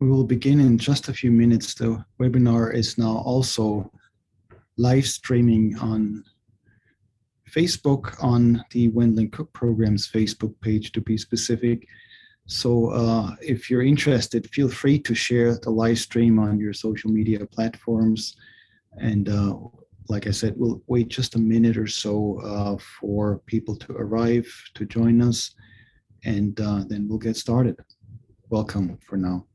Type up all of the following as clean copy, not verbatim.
We will begin in just a few minutes. The webinar is now also live streaming on Facebook, on the Wendland-Cook Program's Facebook page to be specific. So if you're interested, feel free to share the live stream on your social media platforms. And like I said, we'll wait just a minute or so for people to arrive to join us, and then we'll get started. Welcome for now.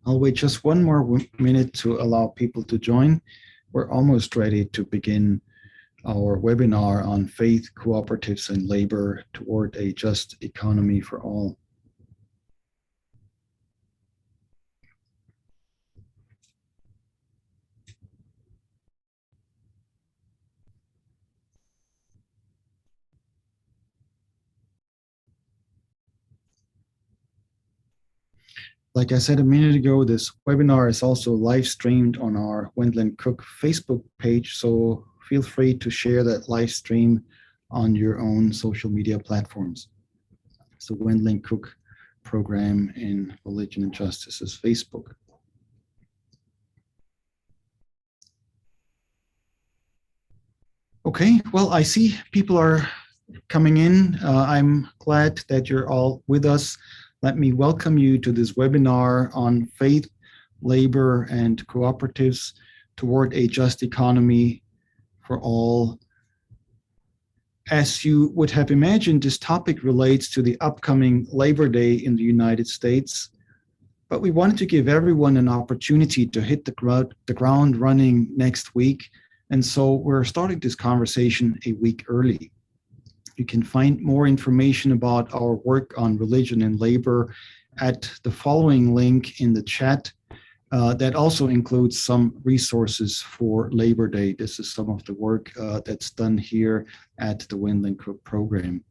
I'll wait just one more minute to allow people to join. We're almost ready to begin our webinar on faith, cooperatives, and labor toward a just economy for all. Like I said a minute ago, this webinar is also live streamed on our Wendland-Cook Facebook page, so feel free to share that live stream on your own social media platforms. It's the Wendland-Cook Program in Religion and Justice's Facebook. Okay, well, I see people are coming in. I'm glad that you're all with us. Let me welcome you to this webinar on faith, labor, and cooperatives toward a just economy for all. As you would have imagined, this topic relates to the upcoming Labor Day in the United States, but we wanted to give everyone an opportunity to hit the ground running next week, and so we're starting this conversation a week early. You can find more information about our work on religion and labor at the following link in the chat. That also includes some resources for Labor Day. This is some of the work that's done here at the Wendland-Cook Program.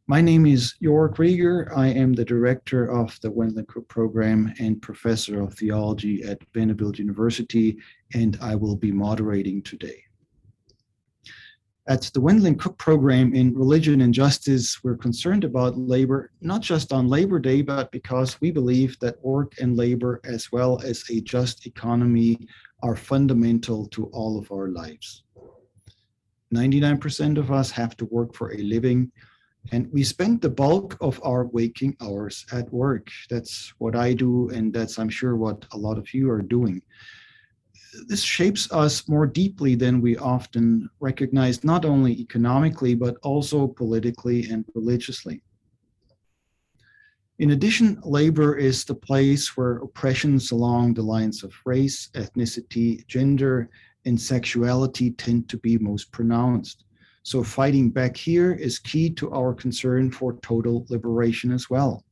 My name is Jörg Rieger. I am the director of the Wendland-Cook Program and professor of theology at Vanderbilt University, and I will be moderating today. At the Wendland-Cook Program in Religion and Justice, we're concerned about labor, not just on Labor Day, but because we believe that work and labor, as well as a just economy, are fundamental to all of our lives. 99% of us have to work for a living, and we spend the bulk of our waking hours at work. That's what I do, and that's, I'm sure, what a lot of you are doing. This shapes us more deeply than we often recognize, not only economically, but also politically and religiously. In addition, labor is the place where oppressions along the lines of race, ethnicity, gender, and sexuality tend to be most pronounced. So fighting back here is key to our concern for total liberation as well.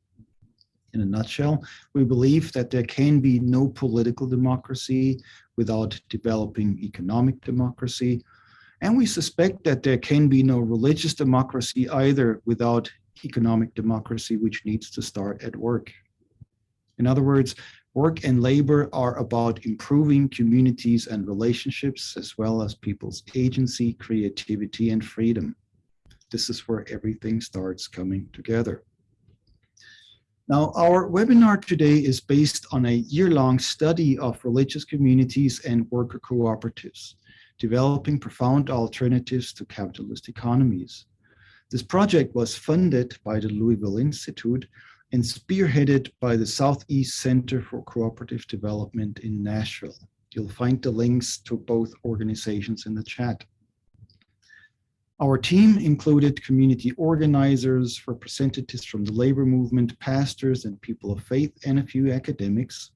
In a nutshell, we believe that there can be no political democracy without developing economic democracy. And we suspect that there can be no religious democracy either without economic democracy, which needs to start at work. In other words, work and labor are about improving communities and relationships, as well as people's agency, creativity, and freedom. This is where everything starts coming together. Now, our webinar today is based on a year-long study of religious communities and worker cooperatives, developing profound alternatives to capitalist economies. This project was funded by the Louisville Institute and spearheaded by the Southeast Center for Cooperative Development in Nashville. You'll find the links to both organizations in the chat. Our team included community organizers, representatives from the labor movement, pastors and people of faith, and a few academics.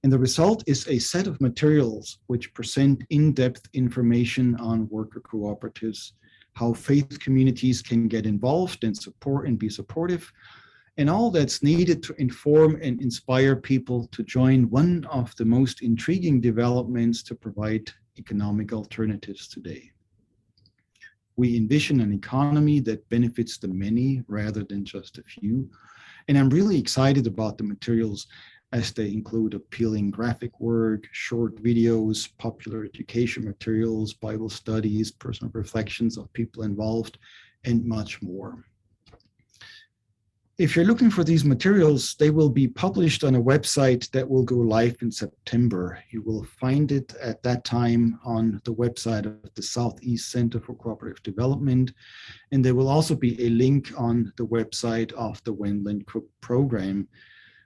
And the result is a set of materials which present in-depth information on worker cooperatives, how faith communities can get involved and support and be supportive, and all that's needed to inform and inspire people to join one of the most intriguing developments to provide economic alternatives today. We envision an economy that benefits the many rather than just a few. And I'm really excited about the materials as they include appealing graphic work, short videos, popular education materials, Bible studies, personal reflections of people involved, and much more. If you're looking for these materials, they will be published on a website that will go live in September. You will find it at that time on the website of the Southeast Center for Cooperative Development. And there will also be a link on the website of the Wendland-Cook Program.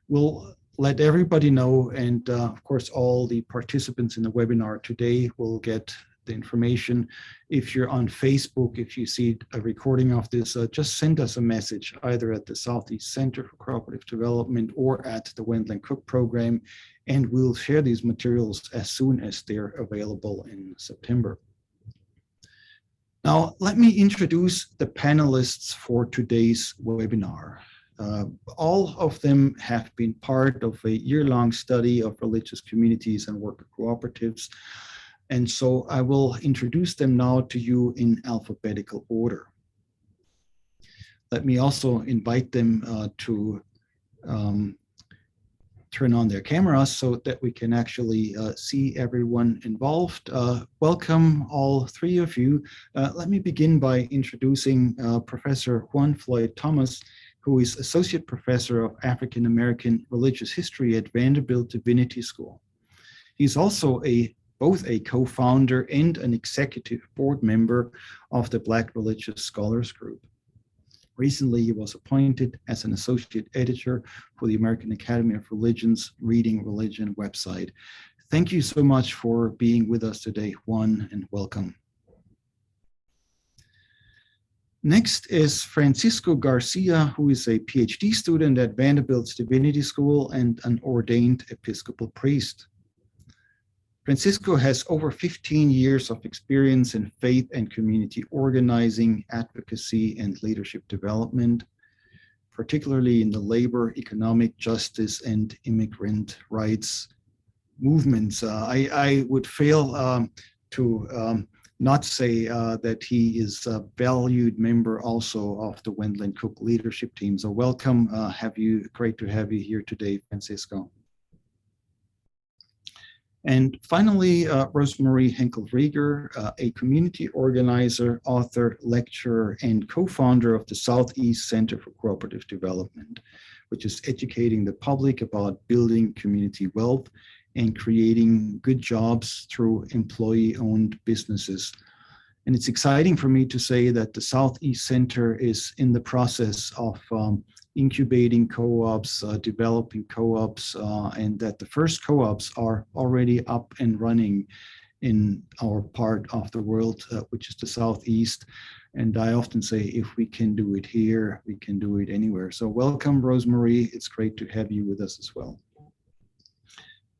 We'll let everybody know, and of course, all the participants in the webinar today will get the information. If you're on Facebook, if you see a recording of this, just send us a message either at the Southeast Center for Cooperative Development or at the Wendland-Cook Program, and we'll share these materials as soon as they're available in September. Now, let me introduce the panelists for today's webinar. All of them have been part of a year-long study of religious communities and worker cooperatives. And so I will introduce them now to you in alphabetical order. Let me also invite them to turn on their cameras so that we can actually see everyone involved. Welcome, all three of you. Let me begin by introducing Professor Juan Floyd Thomas, who is Associate Professor of African American Religious History at Vanderbilt Divinity School. He's also both a co-founder and an executive board member of the Black Religious Scholars Group. Recently, he was appointed as an associate editor for the American Academy of Religion's Reading Religion website. Thank you so much for being with us today, Juan, and welcome. Next is Francisco Garcia, who is a PhD student at Vanderbilt's Divinity School and an ordained Episcopal priest. Francisco has over 15 years of experience in faith and community organizing, advocacy, and leadership development, particularly in the labor, economic justice, and immigrant rights movements. I would fail to not say that he is a valued member also of the Wendland-Cook leadership team. So welcome, great to have you here today, Francisco. And finally, Rosemarie Henkel-Rieger, a community organizer, author, lecturer, and co-founder of the Southeast Center for Cooperative Development, which is educating the public about building community wealth and creating good jobs through employee-owned businesses. And it's exciting for me to say that the Southeast Center is in the process of incubating co-ops, developing co-ops, and that the first co-ops are already up and running in our part of the world, which is the Southeast. And I often say, if we can do it here, we can do it anywhere. So welcome, Rosemarie. It's great to have you with us as well.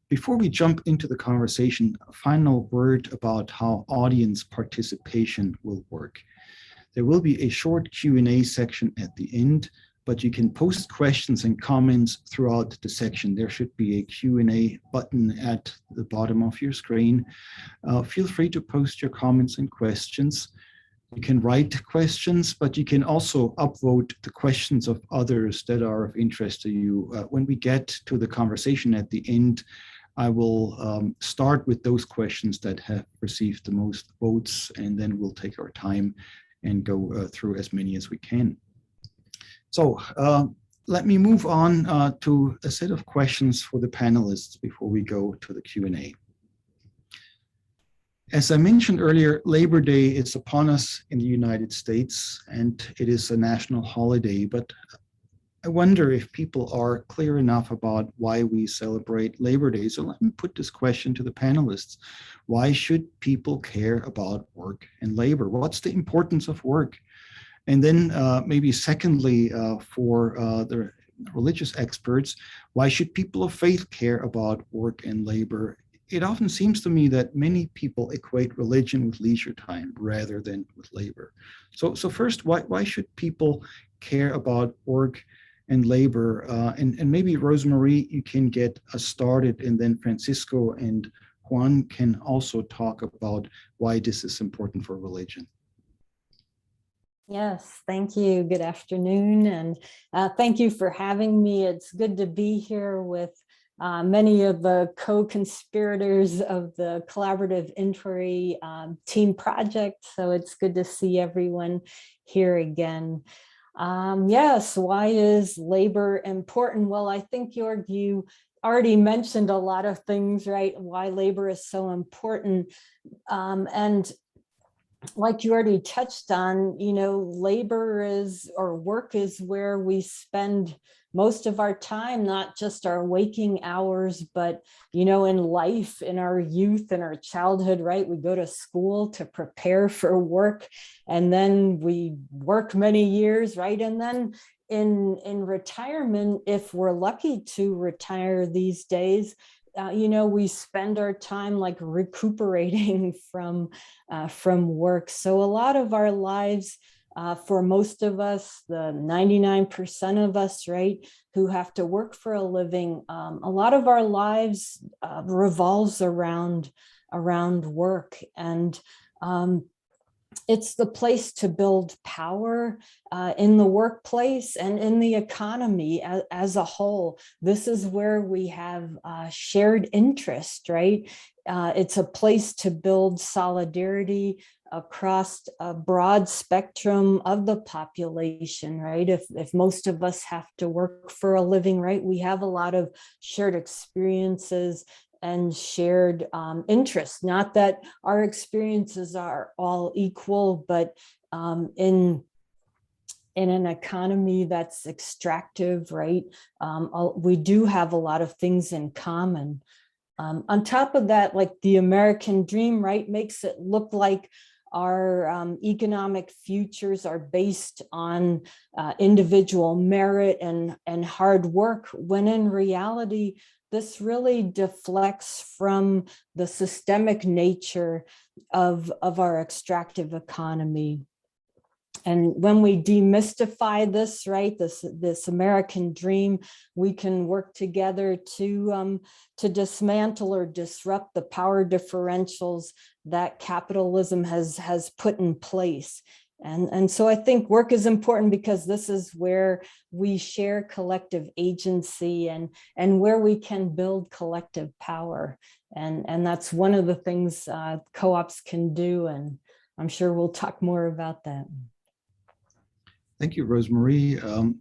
Before we jump into the conversation, a final word about how audience participation will work. There will be a short Q&A section at the end, but you can post questions and comments throughout the section. There should be a Q&A button at the bottom of your screen. Feel free to post your comments and questions. You can write questions, but you can also upvote the questions of others that are of interest to you. When we get to the conversation at the end, I will start with those questions that have received the most votes, and then we'll take our time and go through as many as we can. So let me move on to a set of questions for the panelists before we go to the Q&A. As I mentioned earlier, Labor Day is upon us in the United States, and it is a national holiday, but I wonder if people are clear enough about why we celebrate Labor Day. So let me put this question to the panelists. Why should people care about work and labor? What's the importance of work? And then maybe secondly, for the religious experts, why should people of faith care about work and labor? It often seems to me that many people equate religion with leisure time rather than with labor. So first, why should people care about work and labor? And maybe Rosemarie, you can get us started, and then Francisco and Juan can also talk about why this is important for religion. Yes, thank you. Good afternoon, and thank you for having me. It's good to be here with many of the co-conspirators of the Collaborative Inquiry team project. So it's good to see everyone here again. Yes, why is labor important? Well, I think, Jorg, you already mentioned a lot of things, right? Why labor is so important. And like you already touched on, labor is, or work is, where we spend most of our time, not just our waking hours, but, in life, in our youth and our childhood, right? We go to school to prepare for work, and then we work many years, right? And then in retirement, if we're lucky to retire these days, we spend our time like recuperating from work. So a lot of our lives, for most of us, the 99% of us, right, who have to work for a living, a lot of our lives revolves around work. And it's the place to build power in the workplace and in the economy as a whole. This is where we have shared interest, right? It's a place to build solidarity across a broad spectrum of the population, right? If most of us have to work for a living, right, we have a lot of shared experiences and shared interests. Not that our experiences are all equal, but in an economy that's extractive, right, we do have a lot of things in common. On top of that, like the American dream, right, makes it look like our economic futures are based on individual merit and hard work, when in reality, this really deflects from the systemic nature of our extractive economy. And when we demystify this, right, this American dream, we can work together to dismantle or disrupt the power differentials that capitalism has put in place. And so I think work is important because this is where we share collective agency and where we can build collective power. And that's one of the things co-ops can do. And I'm sure we'll talk more about that. Thank you, Rosemarie.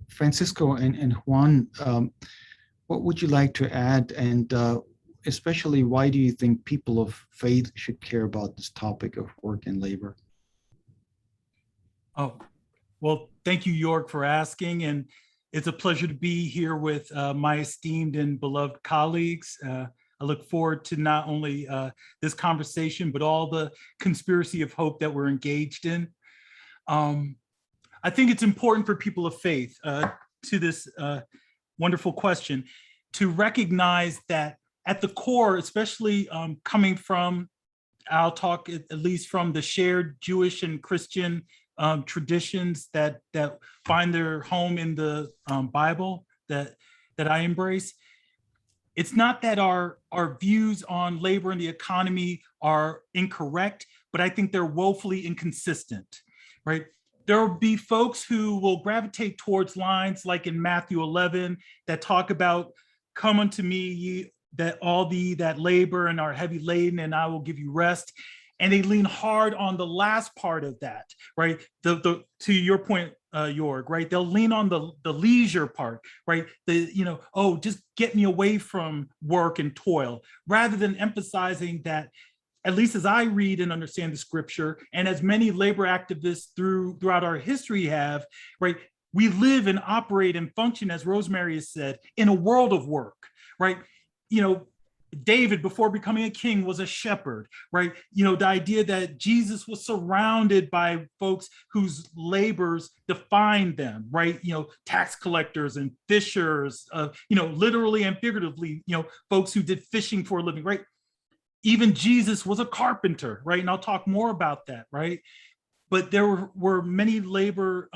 Francisco and Juan, what would you like to add? And especially, why do you think people of faith should care about this topic of work and labor? Oh, well, thank you, Jorg, for asking. And it's a pleasure to be here with my esteemed and beloved colleagues. I look forward to not only this conversation, but all the conspiracy of hope that we're engaged in. I think it's important for people of faith, to this wonderful question, to recognize that at the core, especially coming from, I'll talk at least from the shared Jewish and Christian traditions that find their home in the Bible that I embrace. It's not that our views on labor and the economy are incorrect, but I think they're woefully inconsistent, right? There will be folks who will gravitate towards lines like in Matthew 11 that talk about, "Come unto me, ye that all thee that labor and are heavy laden, and I will give you rest." And they lean hard on the last part of that, right? To your point, Jorg, right? They'll lean on the leisure part, right? Oh, just get me away from work and toil, rather than emphasizing that, at least as I read and understand the scripture, and as many labor activists throughout our history have, right? We live and operate and function, as Rosemarie has said, in a world of work, right? David, before becoming a king, was a shepherd, right? You know, the idea that Jesus was surrounded by folks whose labors defined them, right? You know, tax collectors and fishers, you know, literally and figuratively, you know, folks who did fishing for a living, right? Even Jesus was a carpenter, right? And I'll talk more about that, right? But there were many labor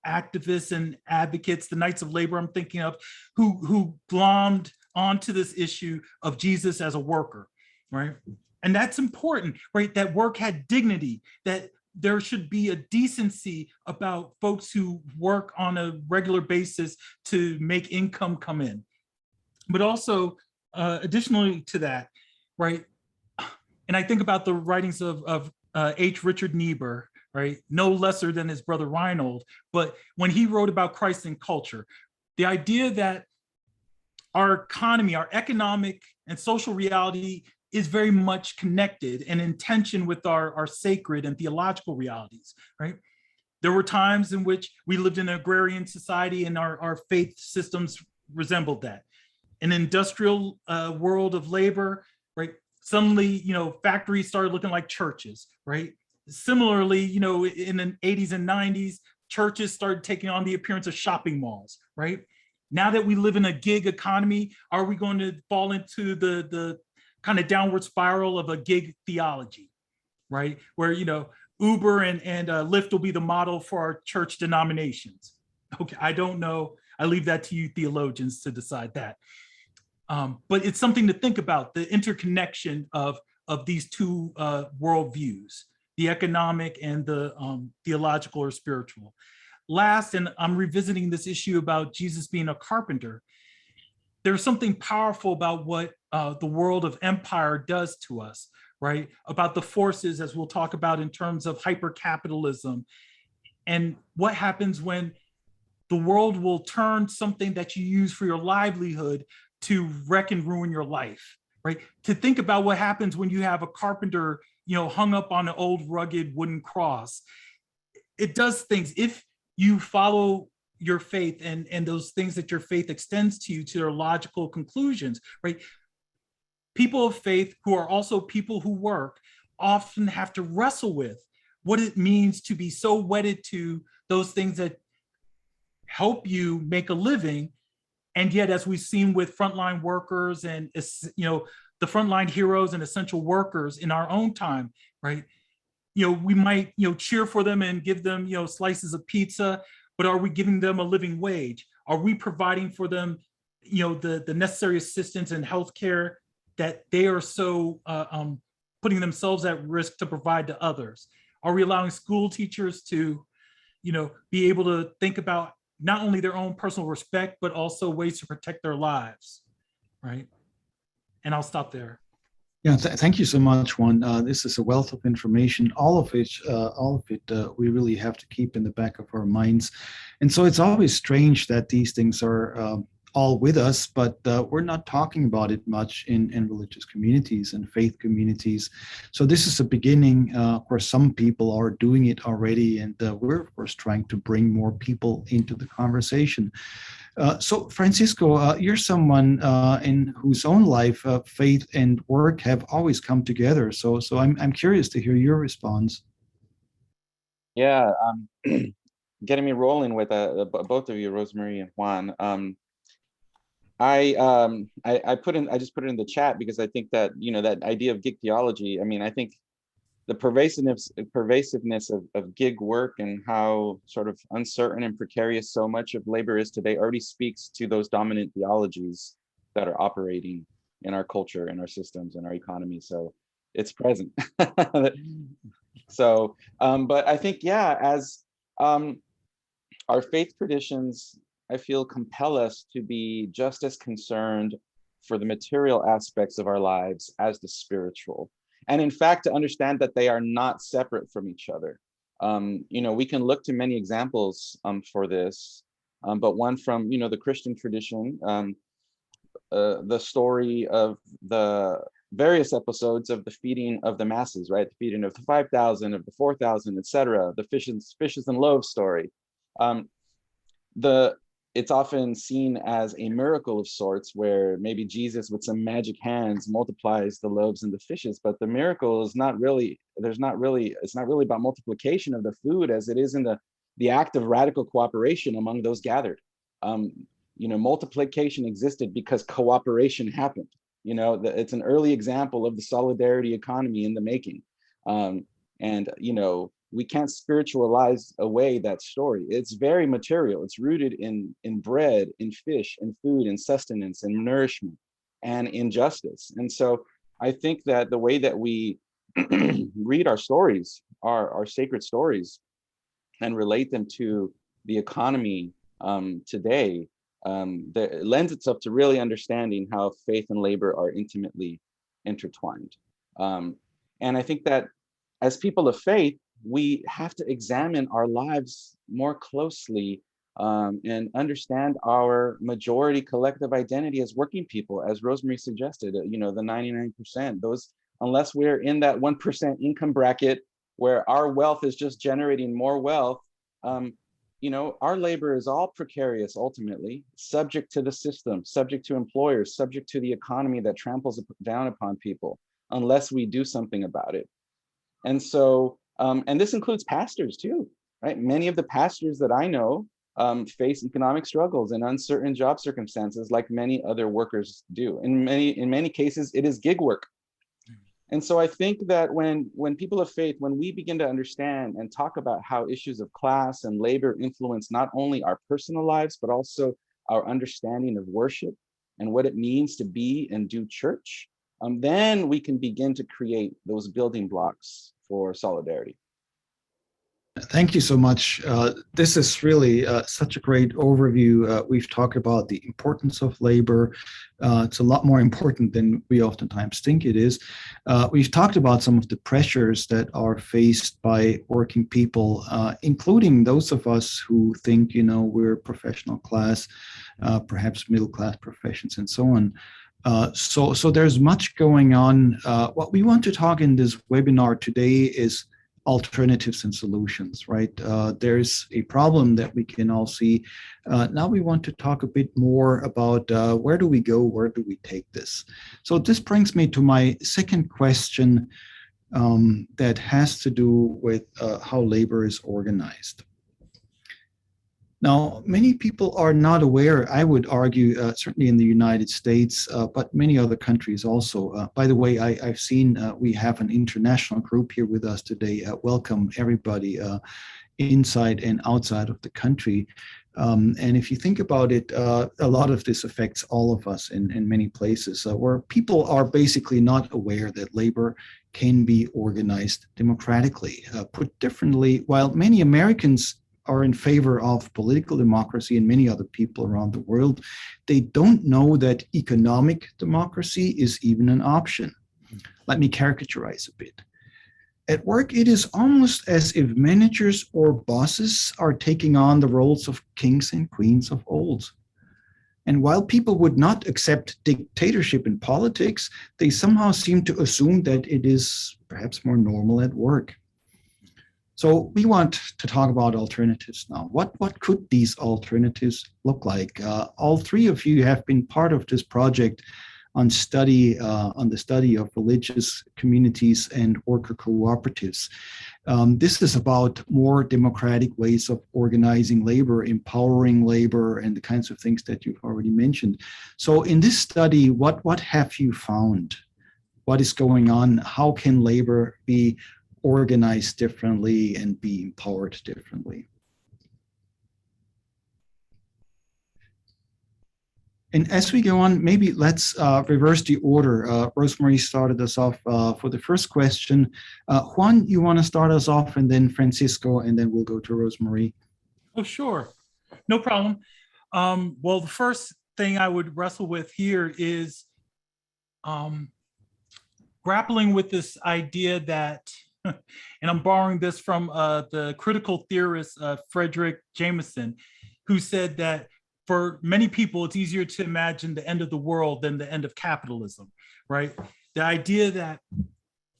activists and advocates, the Knights of Labor I'm thinking of, who glommed onto this issue of Jesus as a worker, right? And that's important, right? That work had dignity, that there should be a decency about folks who work on a regular basis to make income come in. But also, additionally to that, right? And I think about the writings of H. Richard Niebuhr, right? No lesser than his brother Reinhold. But when he wrote about Christ and culture, the idea that our economy, our economic and social reality is very much connected and in tension with our sacred and theological realities, right? There were times in which we lived in an agrarian society and our faith systems resembled that. An industrial world of labor, right? Suddenly, you know, factories started looking like churches, right? Similarly, you know, in the 80s and 90s, churches started taking on the appearance of shopping malls, right? Now that we live in a gig economy, are we going to fall into the kind of downward spiral of a gig theology, right? Where, you know, Uber and Lyft will be the model for our church denominations. Okay, I don't know. I leave that to you theologians to decide that. But it's something to think about, the interconnection of these two worldviews, the economic and the theological or spiritual. Last, and I'm revisiting this issue about Jesus being a carpenter, there's something powerful about what the world of empire does to us, right? About the forces, as we'll talk about in terms of hyper-capitalism, and what happens when the world will turn something that you use for your livelihood to wreck and ruin your life, right? To think about what happens when you have a carpenter, you know, hung up on an old rugged wooden cross. It does things. If you follow your faith and those things that your faith extends to you to their logical conclusions, right? People of faith who are also people who work often have to wrestle with what it means to be so wedded to those things that help you make a living. And yet, as we've seen with frontline workers and, you know, the frontline heroes and essential workers in our own time, right? You know, we might, you know, cheer for them and give them, you know, slices of pizza, but are we giving them a living wage? Are we providing for them, you know, the necessary assistance and healthcare that they are so putting themselves at risk to provide to others? Are we allowing school teachers to, you know, be able to think about not only their own personal respect, but also ways to protect their lives, right? And I'll stop there. Yeah, thank you so much, Juan. This is a wealth of information. All of it, we really have to keep in the back of our minds. And so it's always strange that these things are all with us, but we're not talking about it much in religious communities and faith communities. So this is a beginning where some people are doing it already, and we're of course trying to bring more people into the conversation. So Francisco, you're someone in whose own life faith and work have always come together. So I'm curious to hear your response. Yeah, getting me rolling with both of you, Rosemary and Juan. I just put it in the chat because I think that, you know, that idea of gig theology, I mean, I think the pervasiveness of gig work and how sort of uncertain and precarious so much of labor is today already speaks to those dominant theologies that are operating in our culture, in our systems, in our economy. So it's present. So, but I think, yeah, as our faith traditions, I feel, compel us to be just as concerned for the material aspects of our lives as the spiritual. And in fact, to understand that they are not separate from each other. You know, we can look to many examples for this, but one from, you know, the Christian tradition, the story of the various episodes of the feeding of the masses, right? The feeding of the 5,000, of the 4,000, etc. The fishes and loaves story. it's often seen as a miracle of sorts, where maybe Jesus with some magic hands multiplies the loaves and the fishes, but the miracle is not really, it's not really about multiplication of the food as it is in the act of radical cooperation among those gathered. Multiplication existed because cooperation happened. It's an early example of the solidarity economy in the making. And we can't spiritualize away that story. It's very material. It's rooted in bread, in fish, in food, in sustenance, in nourishment, and in justice. And so I think that the way that we read our stories, our sacred stories, and relate them to the economy today, that lends itself to really understanding how faith and labor are intimately intertwined. And I think that as people of faith, we have to examine our lives more closely and understand our majority collective identity as working people, as Rosemary suggested, the 99%. Those, unless we're in that 1% income bracket where our wealth is just generating more wealth, our labor is all precarious, ultimately, subject to the system, subject to employers, subject to the economy that tramples down upon people, unless we do something about it. And so, and this includes pastors too, right? Many of the pastors that I know face economic struggles and uncertain job circumstances like many other workers do. In many cases, it is gig work. And so I think that when people of faith, when we begin to understand and talk about how issues of class and labor influence not only our personal lives, but also our understanding of worship and what it means to be and do church, then we can begin to create those building blocks for solidarity. Thank you so much. This is really such a great overview. We've talked about the importance of labor. It's a lot more important than we oftentimes think it is. We've talked about some of the pressures that are faced by working people, including those of us who think, we're professional class, perhaps middle class professions and so on. So there's much going on. What we want to talk in this webinar today is alternatives and solutions, right? There's a problem that we can all see. Now we want to talk a bit more about where do we go, where do we take this? So this brings me to my second question that has to do with how labor is organized. Now, many people are not aware, I would argue, certainly in the United States, but many other countries also. By the way, I've seen we have an international group here with us today. Welcome everybody inside and outside of the country. And if you think about it, a lot of this affects all of us in many places where people are basically not aware that labor can be organized democratically. Put differently, while many Americans are in favor of political democracy and many other people around the world, they don't know that economic democracy is even an option. Let me caricaturize a bit. At work, it is almost as if managers or bosses are taking on the roles of kings and queens of old. And while people would not accept dictatorship in politics, they somehow seem to assume that it is perhaps more normal at work. So we want to talk about alternatives now. What could these alternatives look like? All three of you have been part of this project on the study of religious communities and worker cooperatives. This is about more democratic ways of organizing labor, empowering labor, and the kinds of things that you've already mentioned. So in this study, what have you found? What is going on? How can labor be organized differently and be empowered differently? And as we go on, maybe let's reverse the order. Rosemary started us off for the first question. Juan, you want to start us off, and then Francisco, and then we'll go to Rosemary. Oh, sure. No problem. Well, the first thing I would wrestle with here is grappling with this idea that, and I'm borrowing this from the critical theorist Frederick Jameson, who said that for many people, it's easier to imagine the end of the world than the end of capitalism, right? The idea that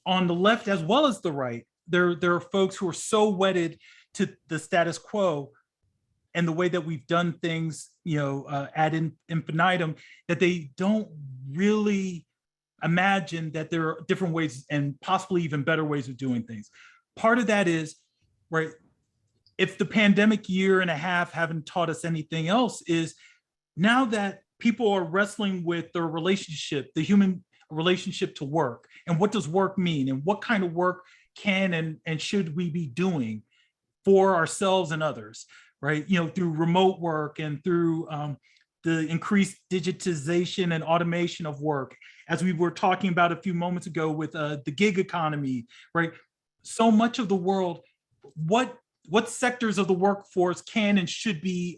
on the left as well as the right, there are folks who are so wedded to the status quo and the way that we've done things, ad infinitum, that they don't really imagine that there are different ways and possibly even better ways of doing things. Part of that is, right, if the pandemic year and a half haven't taught us anything else, is now that people are wrestling with their relationship, the human relationship to work, and what does work mean, and what kind of work can and should we be doing for ourselves and others, right? Through remote work and through the increased digitization and automation of work, as we were talking about a few moments ago with the gig economy, right? So much of the world, what sectors of the workforce can and should be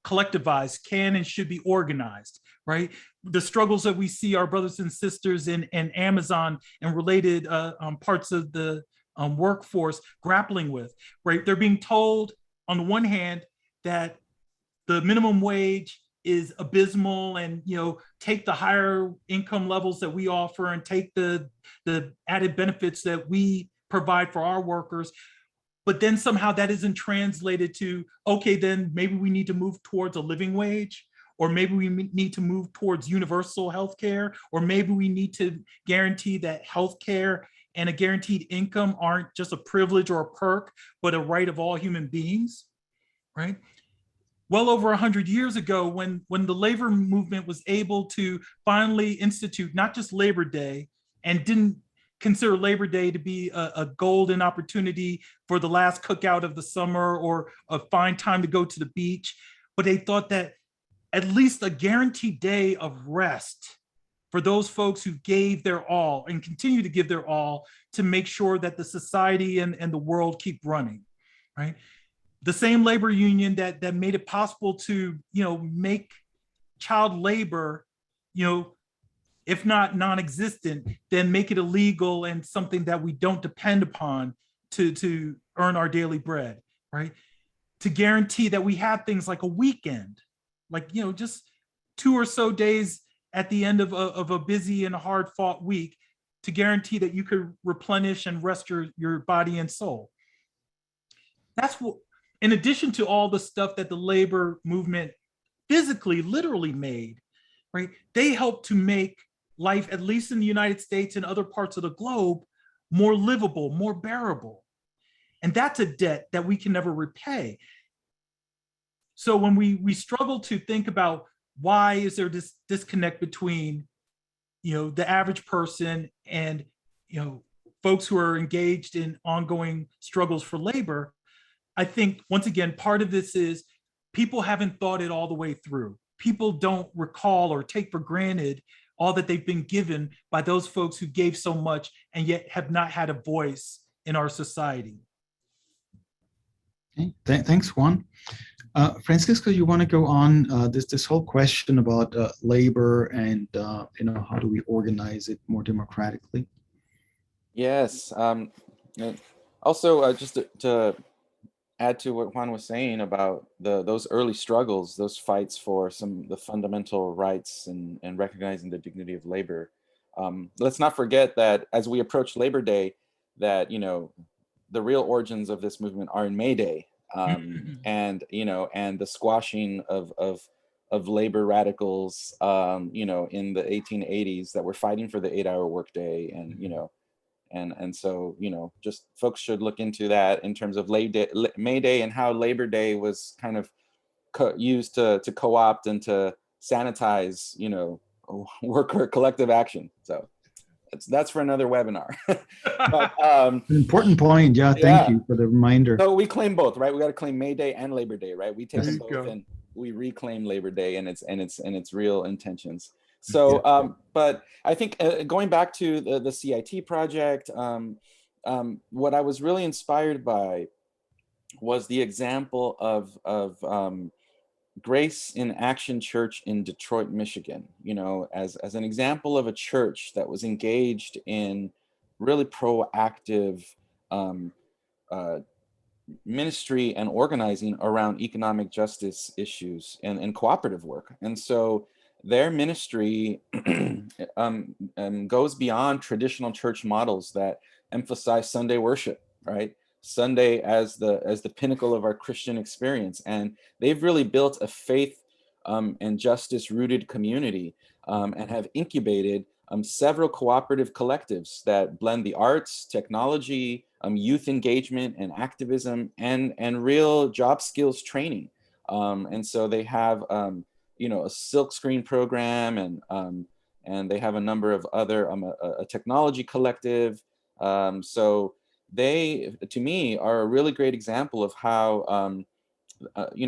collectivized, can and should be organized, right? The struggles that we see our brothers and sisters in Amazon and related parts of the workforce grappling with, right? They're being told on the one hand that the minimum wage is abysmal, and take the higher income levels that we offer and take the added benefits that we provide for our workers. But then somehow that isn't translated to, okay, then maybe we need to move towards a living wage, or maybe we need to move towards universal health care, or maybe we need to guarantee that health care and a guaranteed income aren't just a privilege or a perk, but a right of all human beings, right? Well over 100 years ago, when the labor movement was able to finally institute not just Labor Day, and didn't consider Labor Day to be a golden opportunity for the last cookout of the summer or a fine time to go to the beach, but they thought that at least a guaranteed day of rest for those folks who gave their all and continue to give their all to make sure that the society and the world keep running, right? The same labor union that made it possible to, make child labor, if not non-existent, then make it illegal and something that we don't depend upon to earn our daily bread, right? To guarantee that we have things like a weekend, like, just 2 or so days at the end of a busy and hard fought week, to guarantee that you could replenish and rest your body and soul. That's what, in addition to all the stuff that the labor movement physically, literally made, right? They helped to make life, at least in the United States and other parts of the globe, more livable, more bearable. And that's a debt that we can never repay. So when we struggle to think about why is there this disconnect between, the average person and, folks who are engaged in ongoing struggles for labor, I think, once again, part of this is people haven't thought it all the way through. People don't recall or take for granted all that they've been given by those folks who gave so much and yet have not had a voice in our society. Okay. Thanks, Juan. Francisco, you want to go on this whole question about labor and how do we organize it more democratically? Yes. Also, just to add to what Juan was saying about those early struggles, those fights for the fundamental rights and recognizing the dignity of labor. Let's not forget that as we approach Labor Day, that the real origins of this movement are in May Day, and the squashing of labor radicals, in the 1880s that were fighting for the 8-hour workday, and so just folks should look into that in terms of May Day and how Labor Day was kind of used to co-opt and to sanitize worker collective action. So that's for another webinar. But, an important point. Yeah, thank you for the reminder. So we claim both, right? We got to claim May Day and Labor Day, right? We take them both and we reclaim Labor Day and its real intentions. So, but I think going back to the CIT project, what I was really inspired by was the example of Grace in Action Church in Detroit, Michigan, as an example of a church that was engaged in really proactive ministry and organizing around economic justice issues and cooperative work. And so their ministry goes beyond traditional church models that emphasize Sunday worship, right? Sunday as the pinnacle of our Christian experience. And they've really built a faith and justice rooted community, and have incubated several cooperative collectives that blend the arts, technology, youth engagement and activism, and real job skills training. And so they have a silk screen program, and they have a number of other a technology collective. So they, to me, are a really great example of how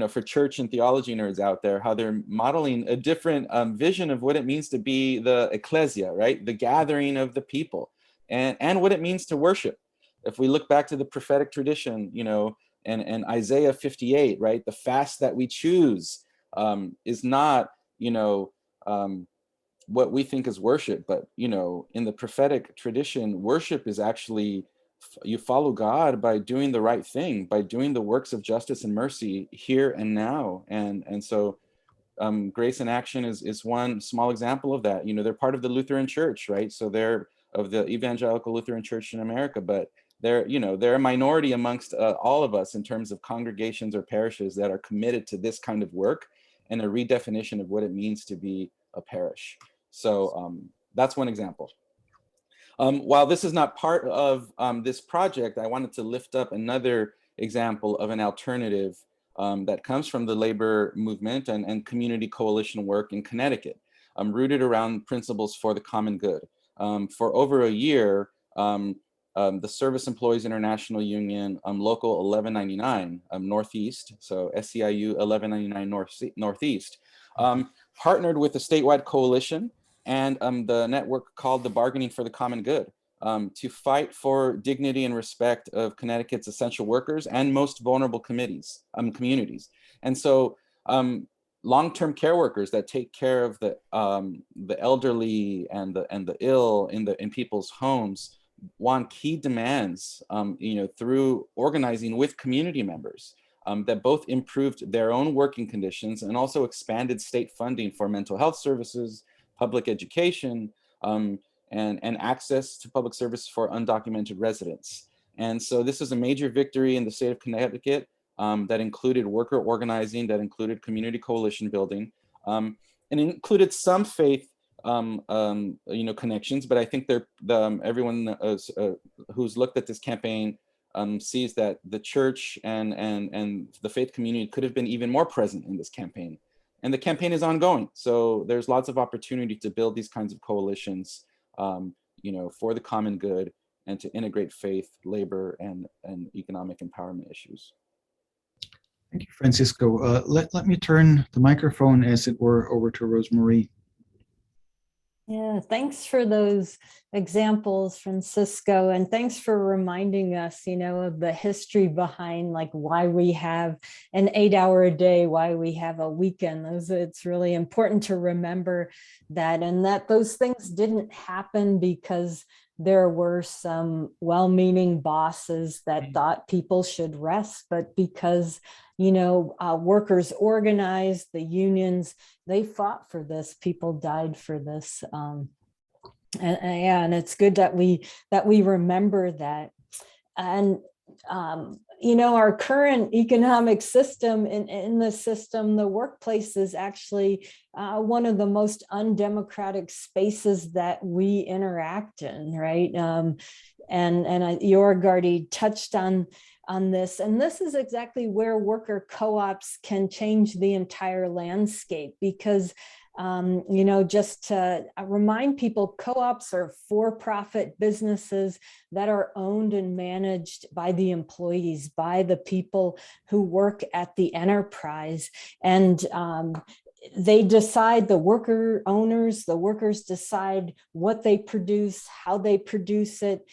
for church and theology nerds out there, how they're modeling a different vision of what it means to be the ecclesia, right? The gathering of the people, and what it means to worship. If we look back to the prophetic tradition, and Isaiah 58, right? The fast that we choose is not, what we think is worship, but in the prophetic tradition, worship is actually, you follow God by doing the right thing, by doing the works of justice and mercy here and now. And so Grace in Action is one small example of that. They're part of the Lutheran Church, right? So they're of the Evangelical Lutheran Church in America, but they're a minority amongst all of us in terms of congregations or parishes that are committed to this kind of work and a redefinition of what it means to be a parish. So that's one example. While this is not part of this project, I wanted to lift up another example of an alternative that comes from the labor movement and community coalition work in Connecticut, rooted around principles for the common good. For over a year, the Service Employees International Union, Local 1199 Northeast, so SEIU 1199 Northeast, partnered with a statewide coalition and the network called the Bargaining for the Common Good, to fight for dignity and respect of Connecticut's essential workers and most vulnerable communities. And so long-term care workers that take care of the elderly and the ill in people's homes want key demands, through organizing with community members, that both improved their own working conditions and also expanded state funding for mental health services, public education, and access to public service for undocumented residents. And so this is a major victory in the state of Connecticut that included worker organizing, that included community coalition building, and included some faith connections, but I think everyone who's looked at this campaign sees that the church and the faith community could have been even more present in this campaign. And the campaign is ongoing. So there's lots of opportunity to build these kinds of coalitions, for the common good and to integrate faith, labor, and economic empowerment issues. Thank you, Francisco. Let me turn the microphone, as it were, over to Rosemarie. Yeah, thanks for those examples, Francisco, and thanks for reminding us, of the history behind like why we have an 8-hour a day, why we have a weekend. It's really important to remember that, and that those things didn't happen because there were some well-meaning bosses that thought people should rest, but because workers organized, the unions, they fought for this, people died for this. And it's good that we remember that. And our current economic system, in the system, the workplace is actually one of the most undemocratic spaces that we interact in, right? And Jorg already touched on this, and this is exactly where worker co-ops can change the entire landscape, because just to remind people, co-ops are for-profit businesses that are owned and managed by the employees, by the people who work at the enterprise. And they decide, the worker owners, the workers decide what they produce, how they produce it.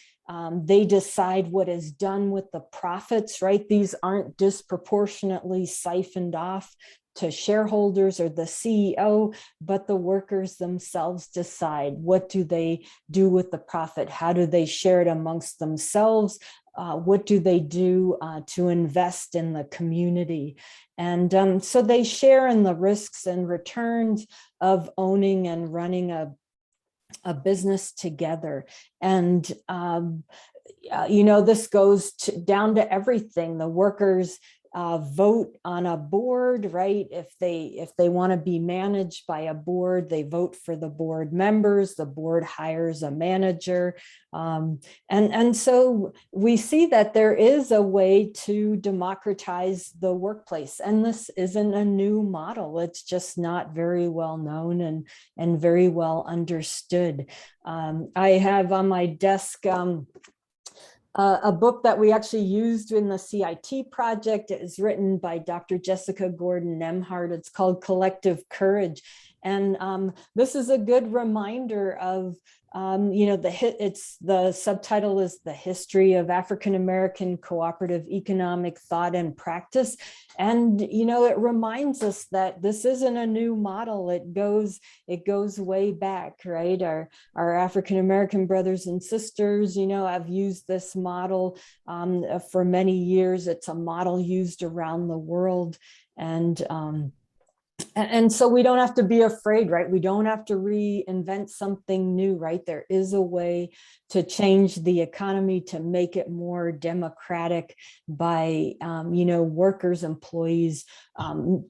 They decide what is done with the profits, right? These aren't disproportionately siphoned off to shareholders or the CEO, but the workers themselves decide what do they do with the profit, how do they share it amongst themselves, what do they do to invest in the community. And so they share in the risks and returns of owning and running a business together. And this goes down to everything. The workers vote on a board, right? If they want to be managed by a board, they vote for the board members. The board hires a manager, and so we see that there is a way to democratize the workplace. And this isn't a new model; it's just not very well known and very well understood. I have on my desk a book that we actually used in the CIT project. It is written by Dr. Jessica Gordon-Nemhart. It's called Collective Courage. And this is a good reminder of, the subtitle is The History of African-American Cooperative Economic Thought and Practice. And, it reminds us that this isn't a new model. It goes way back, right? Our African-American brothers and sisters, have used this model for many years. It's a model used around the world. And so we don't have to be afraid, right? We don't have to reinvent something new, right? There is a way to change the economy, to make it more democratic by, workers, employees,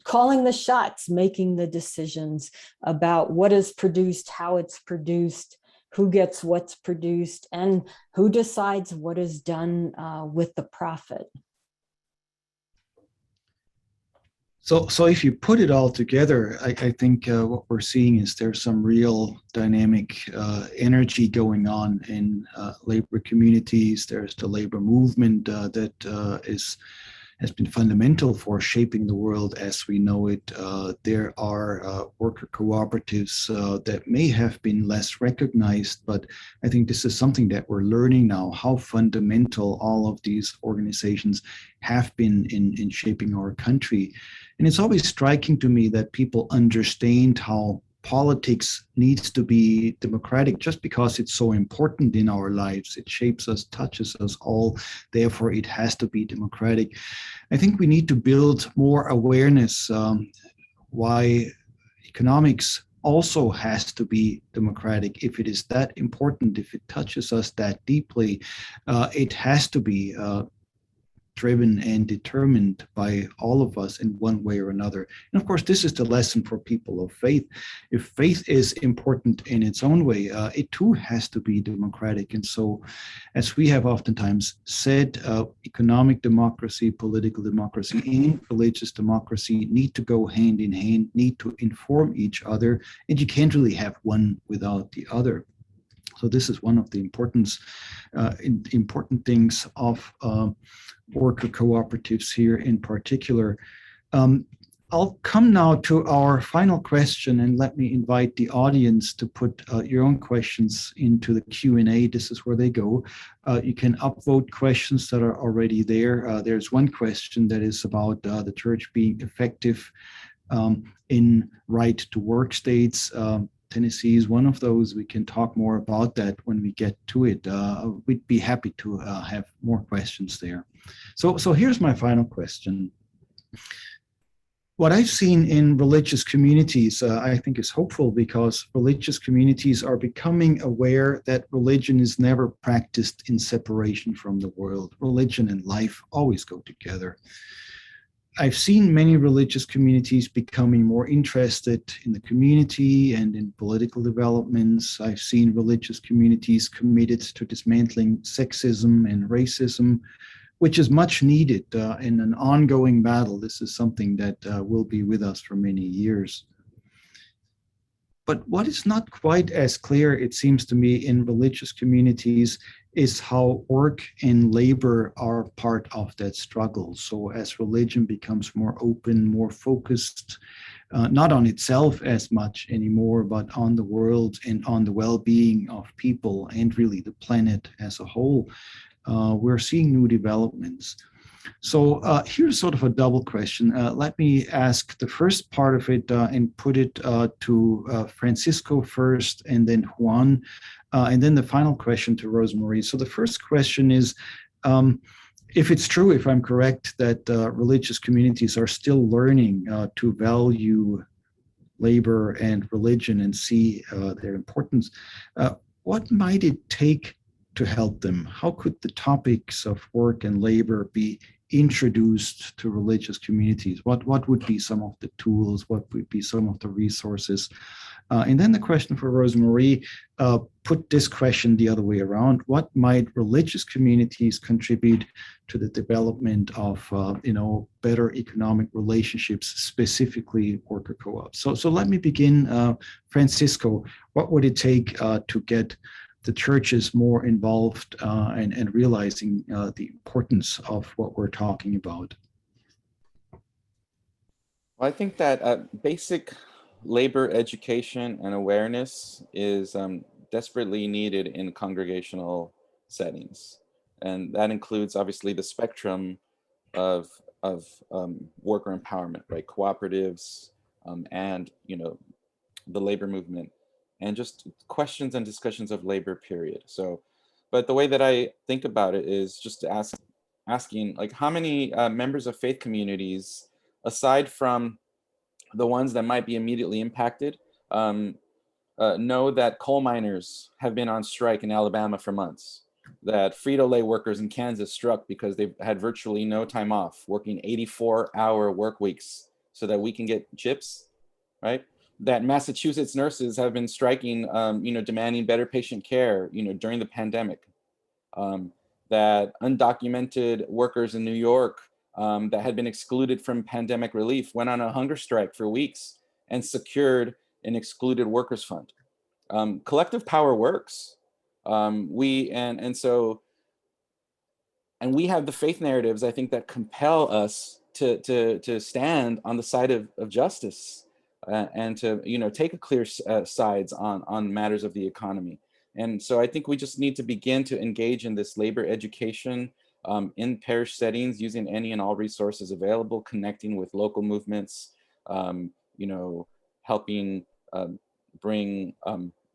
calling the shots, making the decisions about what is produced, how it's produced, who gets what's produced, and who decides what is done with the profit. So if you put it all together, I think what we're seeing is there's some real dynamic energy going on in labor communities. There's the labor movement that has been fundamental for shaping the world as we know it. There are worker cooperatives that may have been less recognized, but I think this is something that we're learning now, how fundamental all of these organizations have been in shaping our country. And it's always striking to me that people understand how politics needs to be democratic just because it's so important in our lives. It shapes us, touches us all. Therefore, it has to be democratic. I think we need to build more awareness why economics also has to be democratic. If it is that important, if it touches us that deeply, it has to be driven and determined by all of us in one way or another. And of course, this is the lesson for people of faith. If faith is important in its own way, it too has to be democratic. And so, as we have oftentimes said, economic democracy, political democracy, and religious democracy need to go hand in hand, need to inform each other, and you can't really have one without the other. So this is one of the important things of worker cooperatives here in particular. I'll come now to our final question, and let me invite the audience to put your own questions into the Q&A. This is where they go. You can upvote questions that are already there. There's one question that is about the church being effective in right to work states. Tennessee is one of those. We can talk more about that when we get to it. We'd be happy to have more questions there. So here's my final question. What I've seen in religious communities, I think is hopeful, because religious communities are becoming aware that religion is never practiced in separation from the world. Religion and life always go together. I've seen many religious communities becoming more interested in the community and in political developments. I've seen religious communities committed to dismantling sexism and racism, which is much needed in an ongoing battle. This is something that will be with us for many years. But what is not quite as clear, it seems to me, in religious communities is how work and labor are part of that struggle. So as religion becomes more open, more focused, not on itself as much anymore, but on the world and on the well-being of people and really the planet as a whole, we're seeing new developments. So here's sort of a double question. Let me ask the first part of it and put it to Francisco first, and then Juan, and then the final question to Rosemarie. So the first question is, if it's true, if I'm correct, that religious communities are still learning to value labor and religion and see their importance, what might it take to help them? How could the topics of work and labor be introduced to religious communities? What would be some of the tools? What would be some of the resources? And then the question for Rosemarie, put this question the other way around. What might religious communities contribute to the development of better economic relationships, specifically worker co-ops? So let me begin, Francisco. What would it take to get the churches more involved and realizing the importance of what we're talking about? Well, I think that basic labor education and awareness is desperately needed in congregational settings. And that includes obviously the spectrum of worker empowerment, right? Cooperatives and, the labor movement, and just questions and discussions of labor, period. So, but the way that I think about it is just asking, like, how many members of faith communities, aside from the ones that might be immediately impacted, know that coal miners have been on strike in Alabama for months, that Frito-Lay workers in Kansas struck because they've had virtually no time off, working 84-hour work weeks so that we can get chips, right? That Massachusetts nurses have been striking, demanding better patient care, during the pandemic. That undocumented workers in New York that had been excluded from pandemic relief went on a hunger strike for weeks and secured an excluded workers fund. Collective power works. We have the faith narratives, I think, that compel us to stand on the side of justice and to take a clear sides on matters of the economy. And so I think we just need to begin to engage in this labor education in parish settings, using any and all resources available, connecting with local movements, helping bring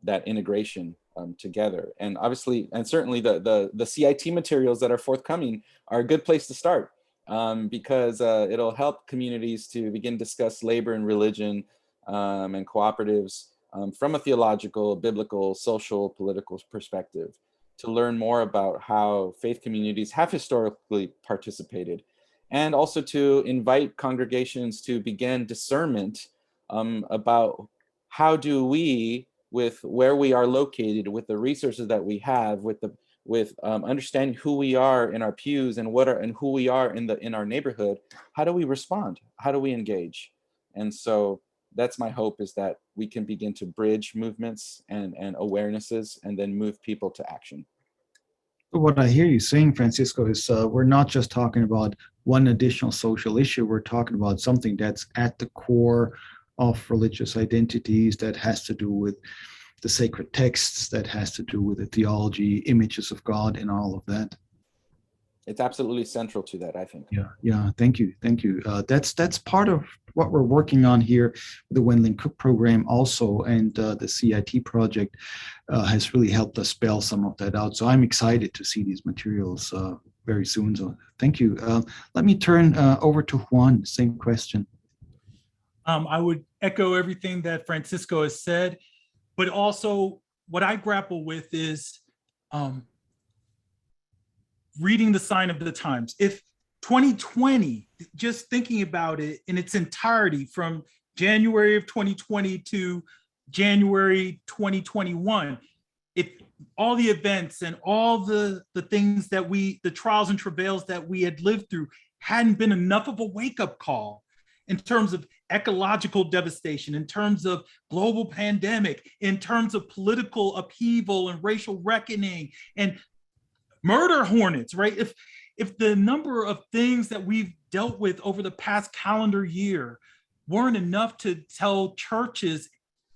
that integration together. And obviously, and certainly the CIT materials that are forthcoming are a good place to start, because it'll help communities to begin to discuss labor and religion and cooperatives from a theological, biblical, social, political perspective, to learn more about how faith communities have historically participated, and also to invite congregations to begin discernment about how do we, with where we are located, with the resources that we have, with understanding who we are in our pews and who we are in our neighborhood, how do we respond? How do we engage? And so that's my hope, is that we can begin to bridge movements and awarenesses and then move people to action. What I hear you saying, Francisco, is we're not just talking about one additional social issue. We're talking about something that's at the core of religious identities, that has to do with the sacred texts, that has to do with the theology, images of God, and all of that. It's absolutely central to that, I think. Yeah. Thank you. That's part of what we're working on here, the Wendland-Cook Program also, and the CIT project has really helped us spell some of that out. So I'm excited to see these materials very soon. So thank you. Let me turn over to Juan. Same question. I would echo everything that Francisco has said, but also what I grapple with is reading the sign of the times. If 2020, just thinking about it in its entirety, from January of 2020 to January 2021, if all the events and all the things that the trials and travails that we had lived through hadn't been enough of a wake-up call in terms of ecological devastation, in terms of global pandemic, in terms of political upheaval and racial reckoning and murder hornets, right? If the number of things that we've dealt with over the past calendar year weren't enough to tell churches,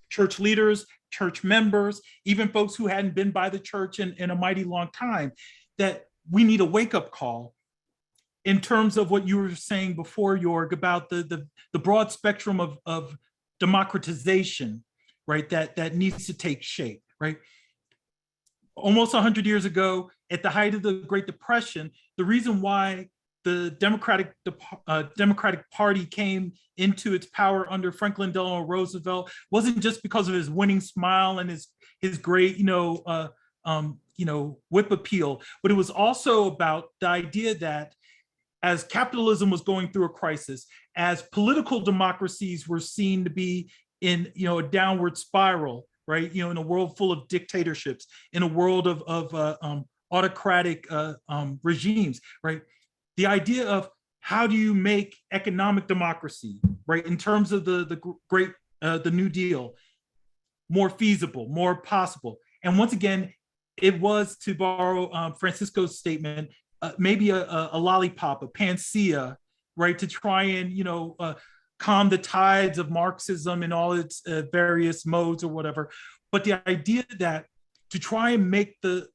church leaders, church members, even folks who hadn't been by the church in a mighty long time, that we need a wake-up call in terms of what you were saying before, Jorg, about the broad spectrum of democratization, right, that needs to take shape, right? Almost 100 years ago, at the height of the Great Depression, the reason why the Democratic Party came into its power under Franklin Delano Roosevelt wasn't just because of his winning smile and his great, whip appeal, but it was also about the idea that as capitalism was going through a crisis, as political democracies were seen to be in a downward spiral, right? In a world full of dictatorships, in a world of autocratic regimes, right? The idea of how do you make economic democracy, right, in terms of the New Deal, more feasible, more possible. And once again, it was, to borrow Francisco's statement, maybe a lollipop, a panacea, right, to try and calm the tides of Marxism in all its various modes or whatever. But the idea that to try and make the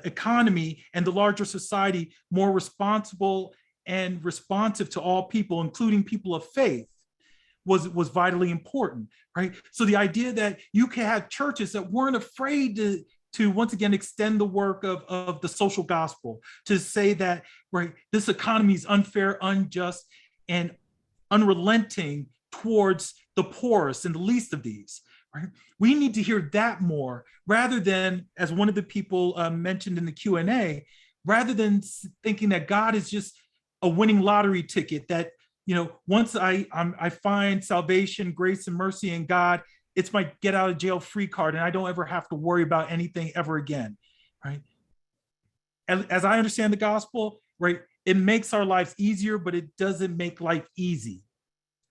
economy and the larger society more responsible and responsive to all people, including people of faith, was vitally important, right? So the idea that you can have churches that weren't afraid to once again extend the work of the social gospel, to say that, right, this economy is unfair, unjust, and unrelenting towards the poorest and the least of these, right? We need to hear that more, rather than, as one of the people mentioned in the Q&A, rather than thinking that God is just a winning lottery ticket, that once I find salvation, grace, and mercy in God, it's my get out of jail free card, and I don't ever have to worry about anything ever again, right? As I understand the gospel, right, it makes our lives easier, but it doesn't make life easy,